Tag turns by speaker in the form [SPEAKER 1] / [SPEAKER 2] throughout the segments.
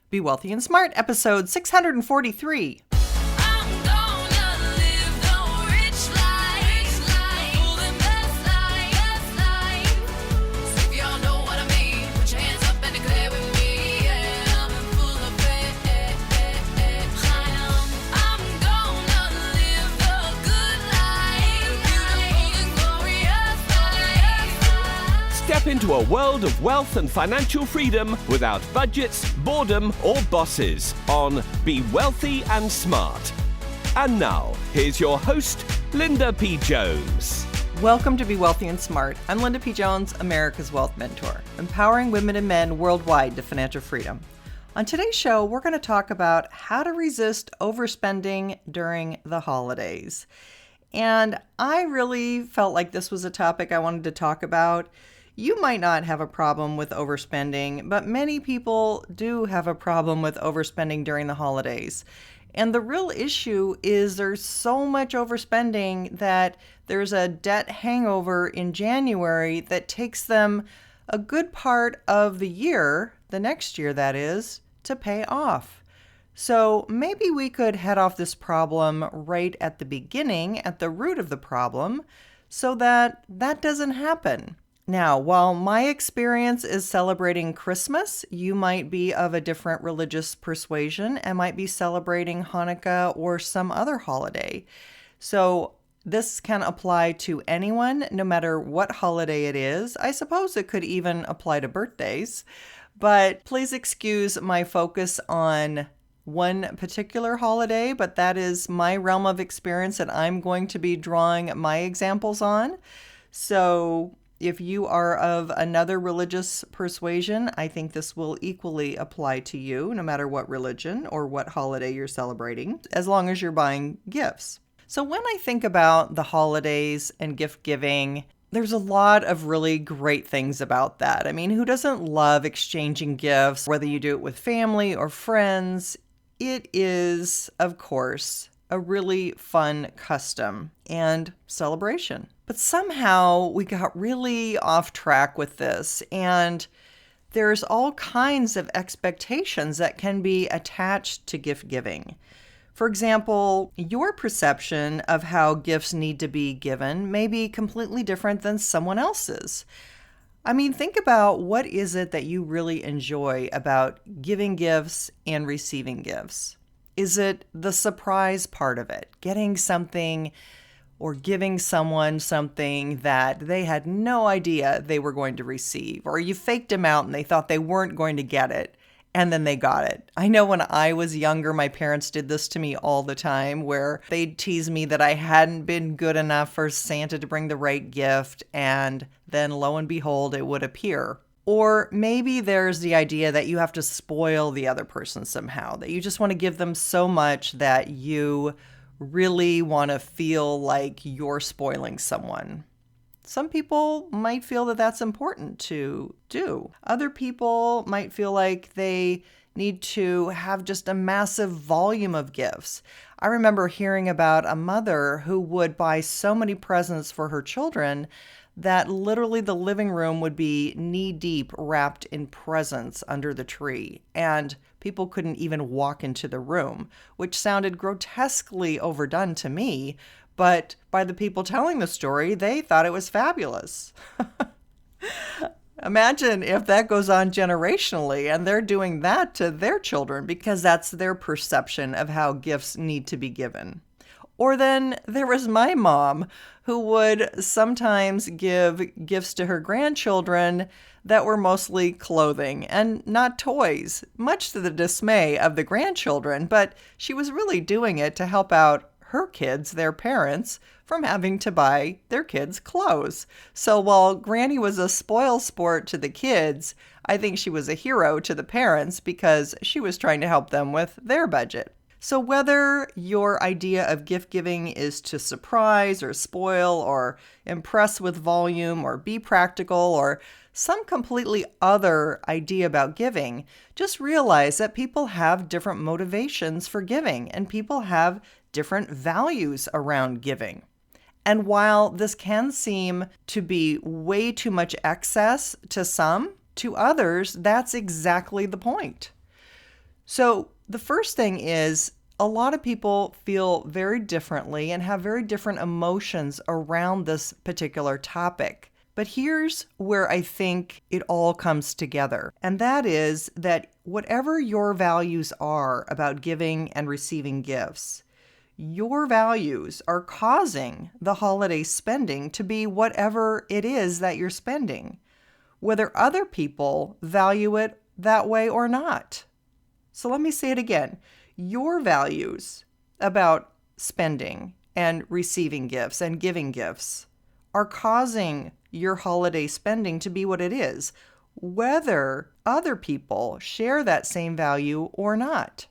[SPEAKER 1] Be Wealthy and Smart, episode 643.
[SPEAKER 2] Step into a world of wealth and financial freedom without budgets, boredom, or bosses on Be Wealthy and Smart. And now, here's your host, Linda P. Jones.
[SPEAKER 1] Welcome to Be Wealthy and Smart. I'm Linda P. Jones, America's Wealth Mentor, empowering women and men worldwide to financial freedom. On today's show, we're going to talk about how to resist overspending during the holidays. And I really felt like this was a topic I wanted to talk about. You might not have a problem with overspending, but many people do have a problem with overspending during the holidays. And the real issue is there's so much overspending that there's a debt hangover in January that takes them a good part of the year, the next year that is, to pay off. So maybe we could head off this problem right at the beginning, at the root of the problem, so that that doesn't happen. Now, while my experience is celebrating Christmas, you might be of a different religious persuasion and might be celebrating Hanukkah or some other holiday. So this can apply to anyone, no matter what holiday it is. I suppose it could even apply to birthdays. But please excuse my focus on one particular holiday, but that is my realm of experience that I'm going to be drawing my examples on. So if you are of another religious persuasion, I think this will equally apply to you, no matter what religion or what holiday you're celebrating, as long as you're buying gifts. So when I think about the holidays and gift giving, there's a lot of really great things about that. I mean, who doesn't love exchanging gifts, whether you do it with family or friends? It is, of course, a really fun custom and celebration. But somehow we got really off track with this, and there's all kinds of expectations that can be attached to gift giving. For example, your perception of how gifts need to be given may be completely different than someone else's. I mean, think about what is it that you really enjoy about giving gifts and receiving gifts? Is it the surprise part of it? Getting something or giving someone something that they had no idea they were going to receive, or you faked them out and they thought they weren't going to get it, and then they got it. I know when I was younger, my parents did this to me all the time, where they'd tease me that I hadn't been good enough for Santa to bring the right gift, and then lo and behold, it would appear. Or maybe there's the idea that you have to spoil the other person somehow, that you just want to give them so much that you really want to feel like you're spoiling someone. Some people might feel that that's important to do. Other people might feel like they need to have just a massive volume of gifts. I remember hearing about a mother who would buy so many presents for her children that literally the living room would be knee-deep wrapped in presents under the tree, and people couldn't even walk into the room, which sounded grotesquely overdone to me, but by the people telling the story, they thought it was fabulous. Imagine if that goes on generationally and they're doing that to their children because that's their perception of how gifts need to be given. Or then there was my mom, who would sometimes give gifts to her grandchildren that were mostly clothing and not toys, much to the dismay of the grandchildren, but she was really doing it to help out her kids, their parents, from having to buy their kids clothes. So while Granny was a spoil sport to the kids, I think she was a hero to the parents because she was trying to help them with their budget. So whether your idea of gift giving is to surprise or spoil or impress with volume or be practical or some completely other idea about giving, just realize that people have different motivations for giving and people have different values around giving. And while this can seem to be way too much excess to some, to others, that's exactly the point. So the first thing is a lot of people feel very differently and have very different emotions around this particular topic. But here's where I think it all comes together. And that is that whatever your values are about giving and receiving gifts, your values are causing the holiday spending to be whatever it is that you're spending, whether other people value it that way or not. So let me say it again. Your values about spending and receiving gifts and giving gifts are causing your holiday spending to be what it is, whether other people share that same value or not.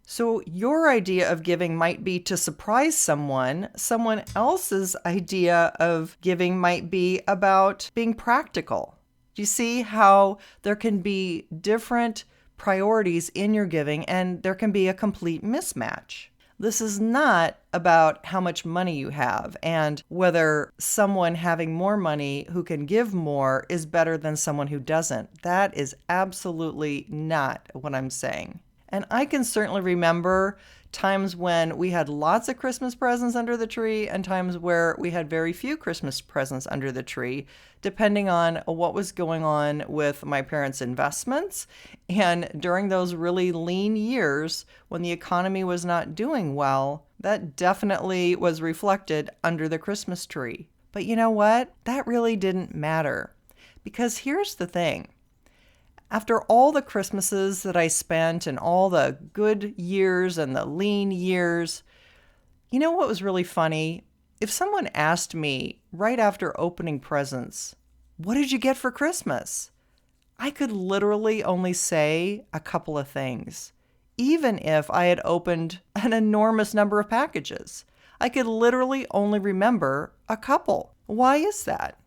[SPEAKER 1] So your idea of giving might be to surprise someone. Someone else's idea of giving might be about being practical. Do you see how there can be different priorities in your giving and there can be a complete mismatch? This is not about how much money you have and whether someone having more money who can give more is better than someone who doesn't. That is absolutely not what I'm saying. And I can certainly remember times when we had lots of Christmas presents under the tree and times where we had very few Christmas presents under the tree, depending on what was going on with my parents' investments. And during those really lean years when the economy was not doing well, that definitely was reflected under the Christmas tree. But you know what? That really didn't matter. Because here's the thing. After all the Christmases that I spent and all the good years and the lean years, you know what was really funny? If someone asked me right after opening presents, "What did you get for Christmas?" I could literally only say a couple of things, even if I had opened an enormous number of packages. I could literally only remember a couple. Why is that?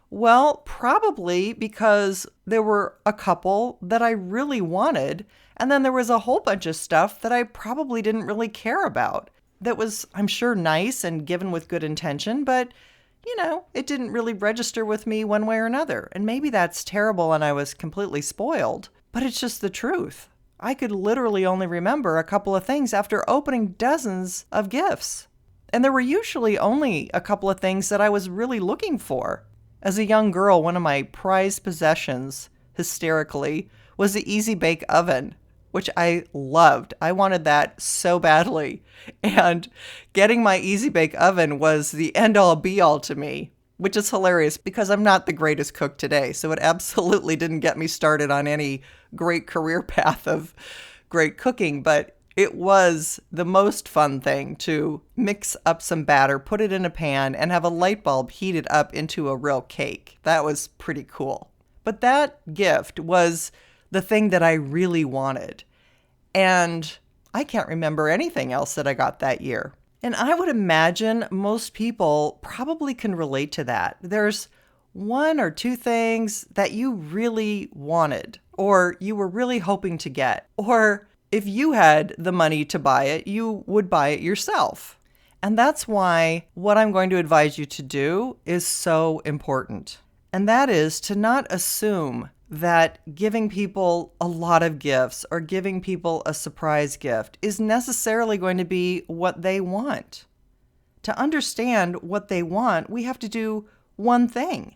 [SPEAKER 1] Well, probably because there were a couple that I really wanted, and then there was a whole bunch of stuff that I probably didn't really care about. That was, I'm sure, nice and given with good intention, but, it didn't really register with me one way or another. And maybe that's terrible and I was completely spoiled, but it's just the truth. I could literally only remember a couple of things after opening dozens of gifts. And there were usually only a couple of things that I was really looking for. As a young girl, one of my prized possessions, hysterically, was the Easy Bake Oven, which I loved. I wanted that so badly. And getting my Easy Bake Oven was the end-all be-all to me, which is hilarious because I'm not the greatest cook today. So it absolutely didn't get me started on any great career path of great cooking, but it was the most fun thing to mix up some batter, put it in a pan, and have a light bulb heated up into a real cake. That was pretty cool. But that gift was the thing that I really wanted. And I can't remember anything else that I got that year. And I would imagine most people probably can relate to that. There's one or two things that you really wanted, or you were really hoping to get, or if you had the money to buy it, you would buy it yourself. And that's why what I'm going to advise you to do is so important. And that is to not assume that giving people a lot of gifts or giving people a surprise gift is necessarily going to be what they want. To understand what they want, we have to do one thing,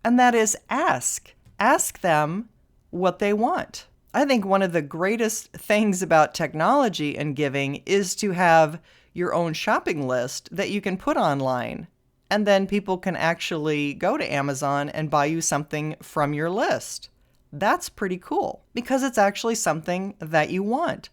[SPEAKER 1] and that is ask. Ask them what they want. I think one of the greatest things about technology and giving is to have your own shopping list that you can put online. And then people can actually go to Amazon and buy you something from your list. That's pretty cool because it's actually something that you want.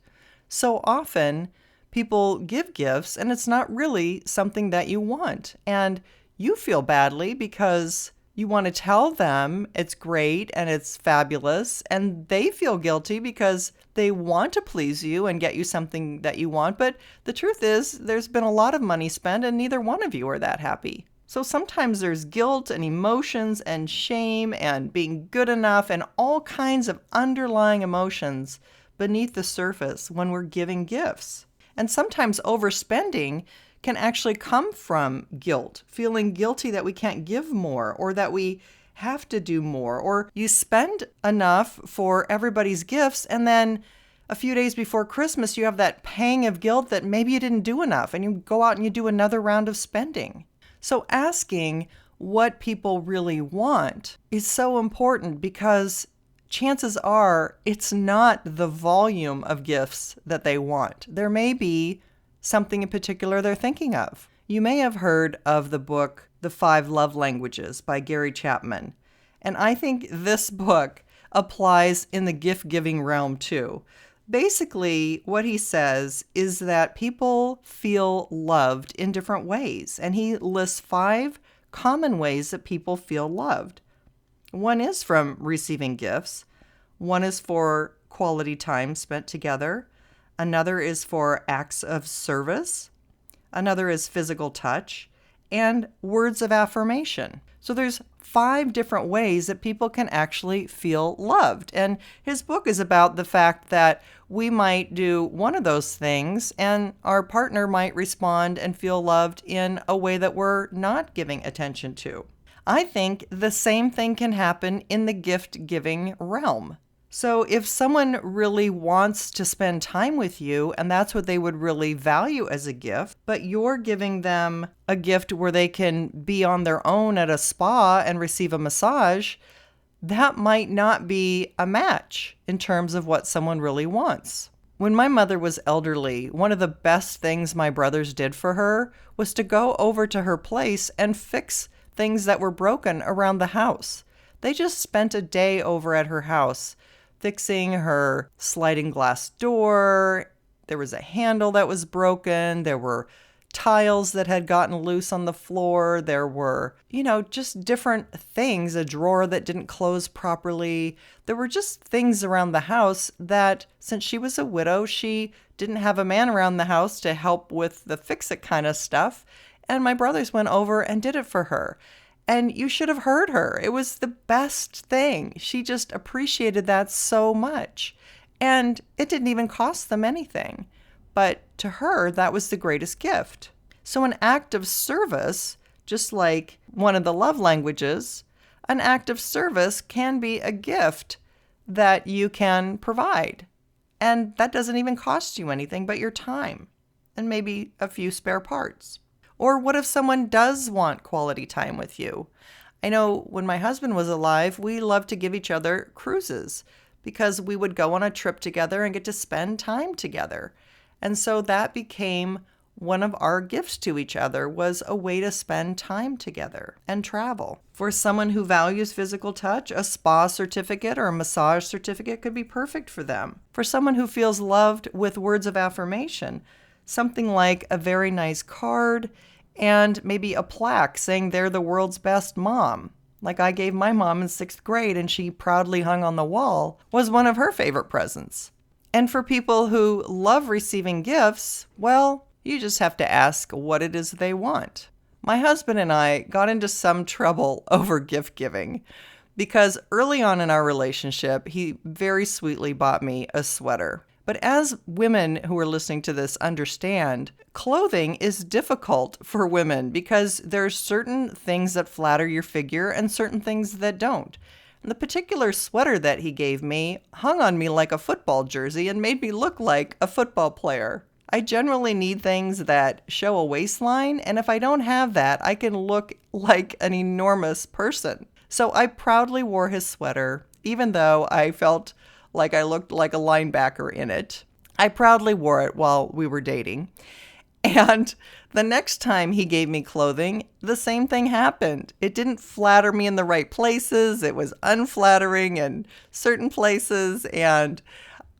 [SPEAKER 1] So often people give gifts and it's not really something that you want. And you feel badly because you want to tell them it's great and it's fabulous, and they feel guilty because they want to please you and get you something that you want. But the truth is, there's been a lot of money spent and neither one of you are that happy. So sometimes there's guilt and emotions and shame and being good enough and all kinds of underlying emotions beneath the surface when we're giving gifts. And sometimes overspending can actually come from guilt, feeling guilty that we can't give more or that we have to do more, or you spend enough for everybody's gifts and then a few days before Christmas, you have that pang of guilt that maybe you didn't do enough, and you go out and you do another round of spending. So asking what people really want is so important, because chances are it's not the volume of gifts that they want. There may be something in particular they're thinking of. You may have heard of the book, The 5 Love Languages by Gary Chapman. And I think this book applies in the gift-giving realm too. Basically, what he says is that people feel loved in different ways. And he lists 5 common ways that people feel loved. One is from receiving gifts. One is for quality time spent together. Another is for acts of service. Another is physical touch and words of affirmation. So there's 5 different ways that people can actually feel loved. And his book is about the fact that we might do one of those things and our partner might respond and feel loved in a way that we're not giving attention to. I think the same thing can happen in the gift-giving realm. So if someone really wants to spend time with you and that's what they would really value as a gift, but you're giving them a gift where they can be on their own at a spa and receive a massage, that might not be a match in terms of what someone really wants. When my mother was elderly, one of the best things my brothers did for her was to go over to her place and fix things that were broken around the house. They just spent a day over at her house fixing her sliding glass door. There was a handle that was broken. There were tiles that had gotten loose on the floor. There were, just different things, a drawer that didn't close properly. There were just things around the house that, since she was a widow, she didn't have a man around the house to help with the fix-it kind of stuff. And my brothers went over and did it for her. And you should have heard her. It was the best thing. She just appreciated that so much. And it didn't even cost them anything. But to her, that was the greatest gift. So an act of service, just like one of the love languages, an act of service can be a gift that you can provide. And that doesn't even cost you anything but your time and maybe a few spare parts. Or what if someone does want quality time with you? I know when my husband was alive, we loved to give each other cruises because we would go on a trip together and get to spend time together. And so that became one of our gifts to each other, was a way to spend time together and travel. For someone who values physical touch, a spa certificate or a massage certificate could be perfect for them. For someone who feels loved with words of affirmation, something like a very nice card and maybe a plaque saying they're the world's best mom, like I gave my mom in 6th grade and she proudly hung on the wall, was one of her favorite presents. And for people who love receiving gifts, well, you just have to ask what it is they want. My husband and I got into some trouble over gift giving because early on in our relationship, he very sweetly bought me a sweater. But as women who are listening to this understand, clothing is difficult for women because there's certain things that flatter your figure and certain things that don't. And the particular sweater that he gave me hung on me like a football jersey and made me look like a football player. I generally need things that show a waistline, and if I don't have that, I can look like an enormous person. So I proudly wore his sweater, even though I felt like I looked like a linebacker in it. I proudly wore it while we were dating. And the next time he gave me clothing, the same thing happened. It didn't flatter me in the right places. It was unflattering in certain places, and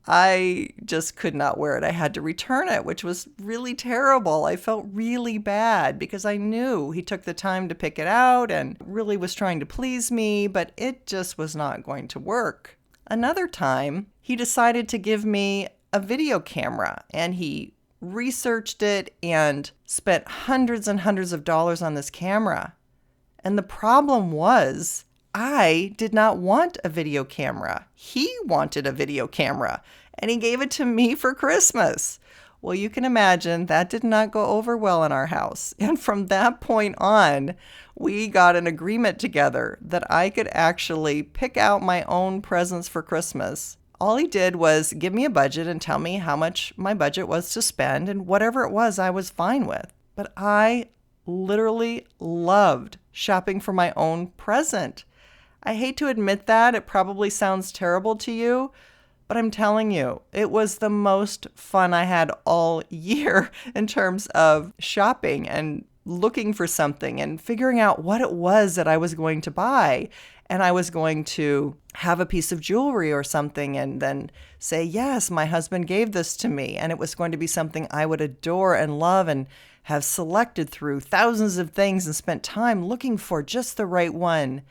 [SPEAKER 1] I just could not wear it. I had to return it, which was really terrible. I felt really bad because I knew he took the time to pick it out and really was trying to please me, but it just was not going to work. Another time, he decided to give me a video camera, and he researched it and spent hundreds and hundreds of dollars on this camera. And the problem was, I did not want a video camera. He wanted a video camera, and he gave it to me for Christmas. Well, you can imagine that did not go over well in our house. And from that point on, we got an agreement together that I could actually pick out my own presents for Christmas All he did was give me a budget and tell me how much my budget was to spend, and whatever it was, I was fine with. But I literally loved shopping for my own present. I hate to admit that. It probably sounds terrible to you, but I'm telling you, it was the most fun I had all year in terms of shopping and looking for something and figuring out what it was that I was going to buy. And I was going to have a piece of jewelry or something and then say, yes, my husband gave this to me. And it was going to be something I would adore and love and have selected through thousands of things and spent time looking for just the right one.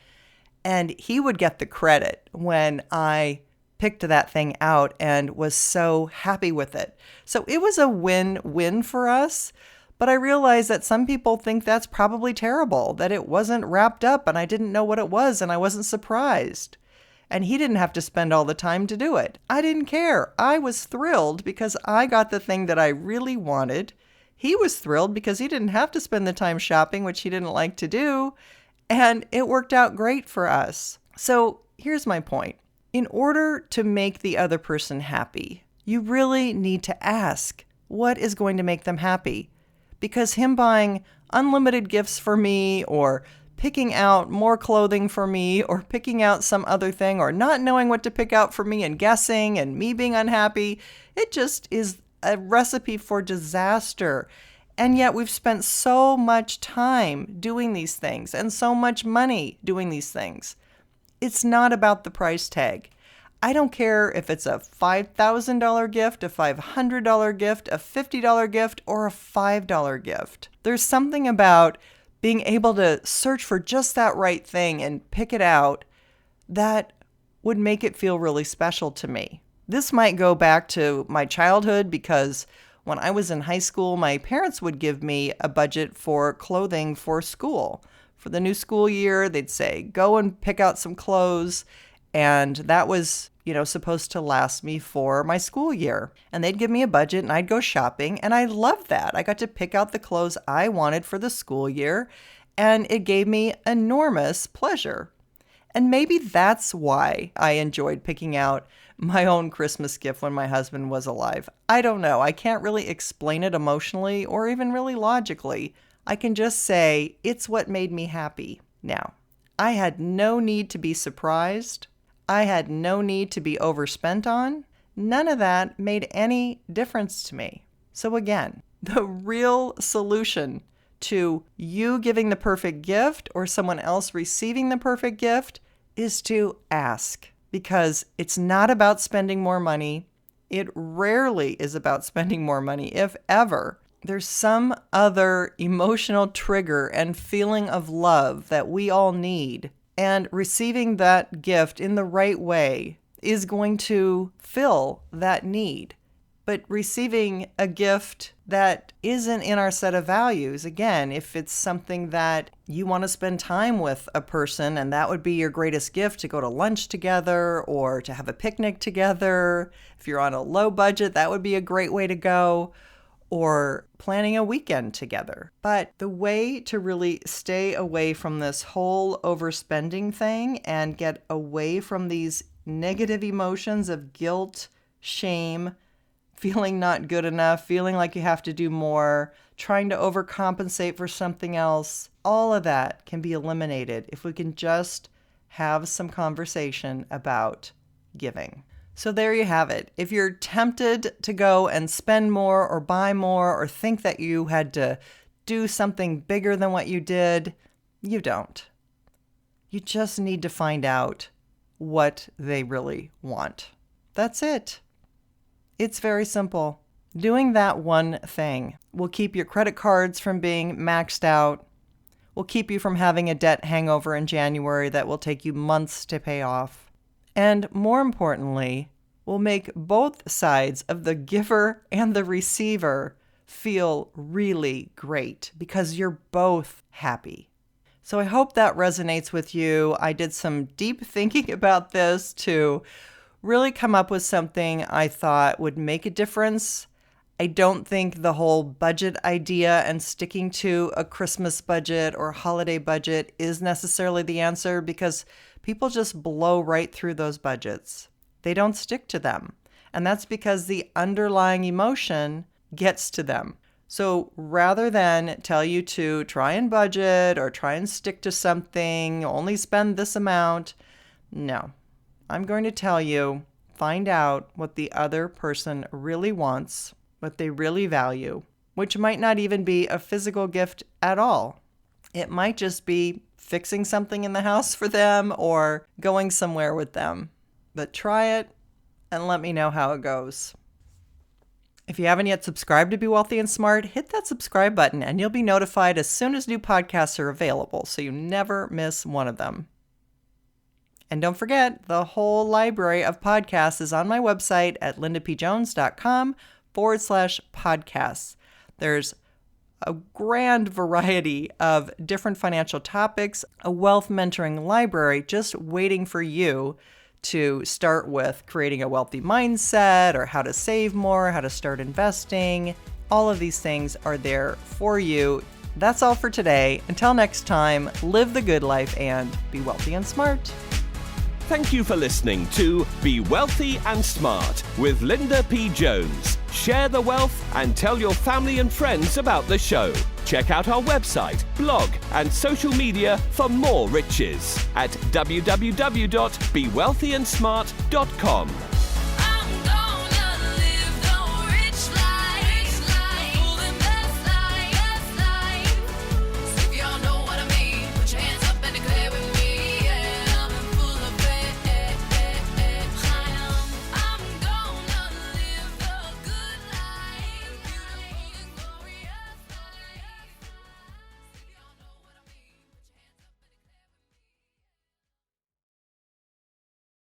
[SPEAKER 1] And he would get the credit when I picked that thing out and was so happy with it. So it was a win-win for us. But I realized that some people think that's probably terrible, that it wasn't wrapped up and I didn't know what it was and I wasn't surprised. And he didn't have to spend all the time to do it. I didn't care. I was thrilled because I got the thing that I really wanted. He was thrilled because he didn't have to spend the time shopping, which he didn't like to do. And it worked out great for us. So here's my point. In order to make the other person happy, you really need to ask, what is going to make them happy? Because him buying unlimited gifts for me or picking out more clothing for me or picking out some other thing or not knowing what to pick out for me and guessing and me being unhappy, it just is a recipe for disaster. And yet we've spent so much time doing these things and so much money doing these things. It's not about the price tag. I don't care if it's a $5,000 gift, a $500 gift, a $50 gift, or a $5 gift. There's something about being able to search for just that right thing and pick it out that would make it feel really special to me. This might go back to my childhood because when I was in high school, my parents would give me a budget for clothing for school. For the new school year, they'd say, go and pick out some clothes. And that was, supposed to last me for my school year. And they'd give me a budget and I'd go shopping. And I loved that. I got to pick out the clothes I wanted for the school year. And it gave me enormous pleasure. And maybe that's why I enjoyed picking out my own Christmas gift when my husband was alive. I don't know. I can't really explain it emotionally or even really logically. I can just say it's what made me happy. Now, I had no need to be surprised. I had no need to be overspent on. None of that made any difference to me. So again, the real solution to you giving the perfect gift or someone else receiving the perfect gift is to ask. Because it's not about spending more money. It rarely is about spending more money, if ever. There's some other emotional trigger and feeling of love that we all need. And receiving that gift in the right way is going to fill that need. But receiving a gift that isn't in our set of values, again, if it's something that you want to spend time with a person and that would be your greatest gift, to go to lunch together or to have a picnic together. If you're on a low budget, that would be a great way to go. Or planning a weekend together. But the way to really stay away from this whole overspending thing and get away from these negative emotions of guilt, shame, feeling not good enough, feeling like you have to do more, trying to overcompensate for something else, all of that can be eliminated if we can just have some conversation about giving. So there you have it. If you're tempted to go and spend more or buy more or think that you had to do something bigger than what you did, you don't. You just need to find out what they really want. That's it. It's very simple. Doing that one thing will keep your credit cards from being maxed out, will keep you from having a debt hangover in January that will take you months to pay off. And more importantly, will make both sides of the giver and the receiver feel really great because you're both happy. So I hope that resonates with you. I did some deep thinking about this to really come up with something I thought would make a difference. I don't think the whole budget idea and sticking to a Christmas budget or holiday budget is necessarily the answer because people just blow right through those budgets. they don't stick to them. And that's because the underlying emotion gets to them. So rather than tell you to try and budget or try and stick to something, only spend this amount, no. I'm going to tell you, find out what the other person really wants, what they really value, which might not even be a physical gift at all. It might just be fixing something in the house for them or going somewhere with them. But try it and let me know how it goes. If you haven't yet subscribed to Be Wealthy and Smart, hit that subscribe button and you'll be notified as soon as new podcasts are available so you never miss one of them. And don't forget, the whole library of podcasts is on my website at lindapjones.com/podcasts. There's a grand variety of different financial topics, a wealth mentoring library just waiting for you to start with creating a wealthy mindset or how to save more, how to start investing. All of these things are there for you. That's all for today. Until next time, live the good life and be wealthy and smart.
[SPEAKER 2] Thank you for listening to Be Wealthy and Smart with Linda P. Jones. Share the wealth and tell your family and friends about the show. Check out our website, blog, and social media for more riches at www.bewealthyandsmart.com.